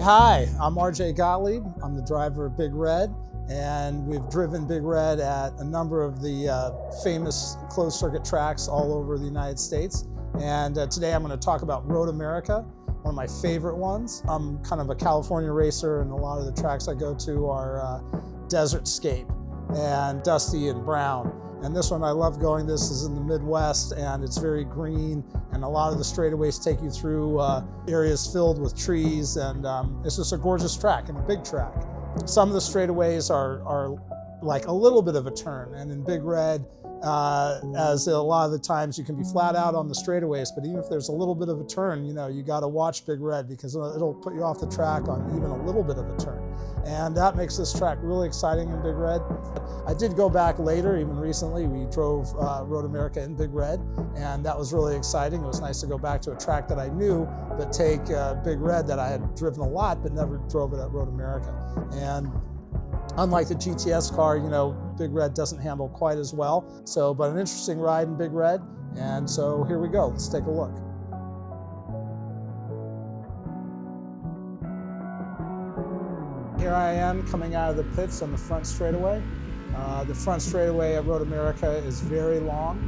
Hi, I'm RJ Gottlieb. I'm the driver of Big Red, and we've driven Big Red at a number of the famous closed circuit tracks all over the United States. And today I'm going to talk about Road America, one of my favorite ones. I'm kind of a California racer, and a lot of the tracks I go to are Desertscape and Dusty and Brown. And this one I love going. This is in the Midwest, and it's very green, and a lot of the straightaways take you through areas filled with trees, and it's just a gorgeous track and a big track. Some of the straightaways are like a little bit of a turn, and in Big Red, as a lot of the times you can be flat out on the straightaways, but even if there's a little bit of a turn, you got to watch Big Red because it'll put you off the track on even a little bit of a turn. And that makes this track really exciting in Big Red. I did go back later, even recently. We drove Road America in Big Red, and that was really exciting. It was nice to go back to a track that I knew, but take Big Red that I had driven a lot, but never drove it at Road America. And unlike the GTS car, Big Red doesn't handle quite as well. But an interesting ride in Big Red. And so here we go, let's take a look. Here I am coming out of the pits on the front straightaway. The front straightaway at Road America is very long,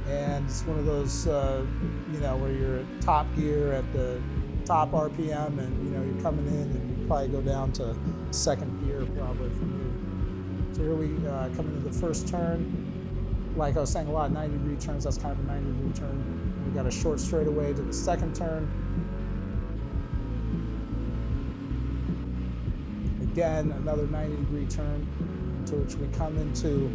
and it's one of those, where you're at top gear at the top RPM, and you're coming in, and you probably go down to second gear probably from you. So here we come into the first turn. Like I was saying, a lot of 90-degree turns. That's kind of a 90-degree turn. We got a short straightaway to the second turn. Again, another 90-degree turn, to which we come into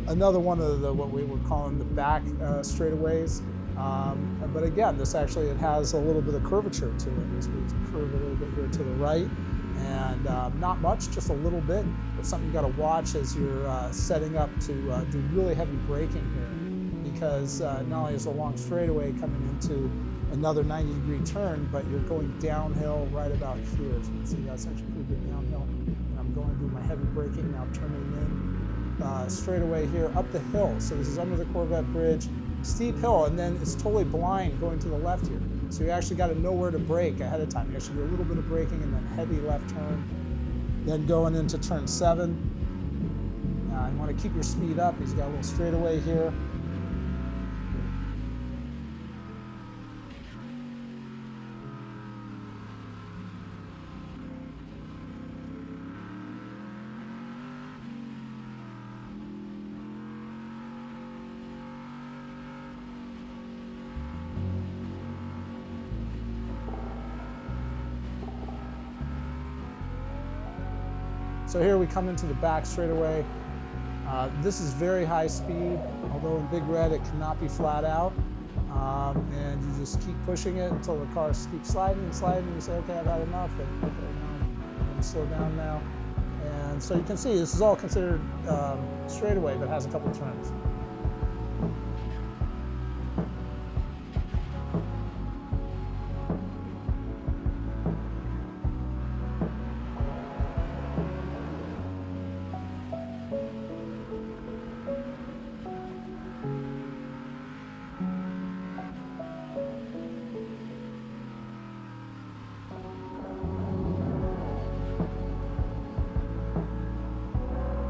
another one of the what we were calling the back straightaways. But again, this actually it has a little bit of curvature to it. As we curve a little bit here to the right, and not much, just a little bit. But something you got to watch as you're setting up to do really heavy braking here, because not only is a long straightaway coming into another 90-degree turn, but you're going downhill right about here. As you can see, that's actually pretty good downhill. And I'm going through my heavy braking now, turning in straight away here up the hill. So this is under the Corvette bridge, steep hill, and then it's totally blind going to the left here. So you actually got to know where to brake ahead of time. You actually do a little bit of braking and then heavy left turn. Then going into turn 7, you want to keep your speed up. He's got a little straightaway here. So here we come into the back straightaway. This is very high speed, although in Big Red it cannot be flat out. And you just keep pushing it until the car keeps sliding and sliding. You say, okay, I've had enough. And okay, now I'm going to slow down now. And so you can see this is all considered straightaway, but has a couple turns.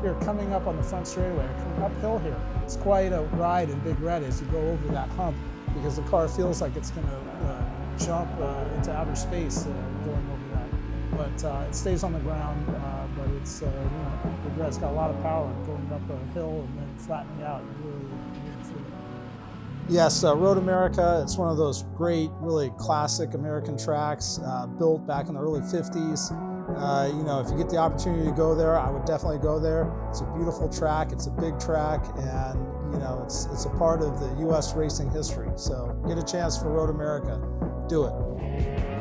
Here, coming up on the front straightaway, coming uphill here. It's quite a ride in Big Red as you go over that hump, because the car feels like it's going to jump into outer space going over that. But it stays on the ground, but it's, Big Red's got a lot of power going up a hill and then flattening out. Really feel it. Yes, Road America, it's one of those great, really classic American tracks built back in the early 50s. If you get the opportunity to go there, I would definitely go there. It's a beautiful track, it's a big track, and it's a part of the U.S. racing history. So get a chance for Road America, do it.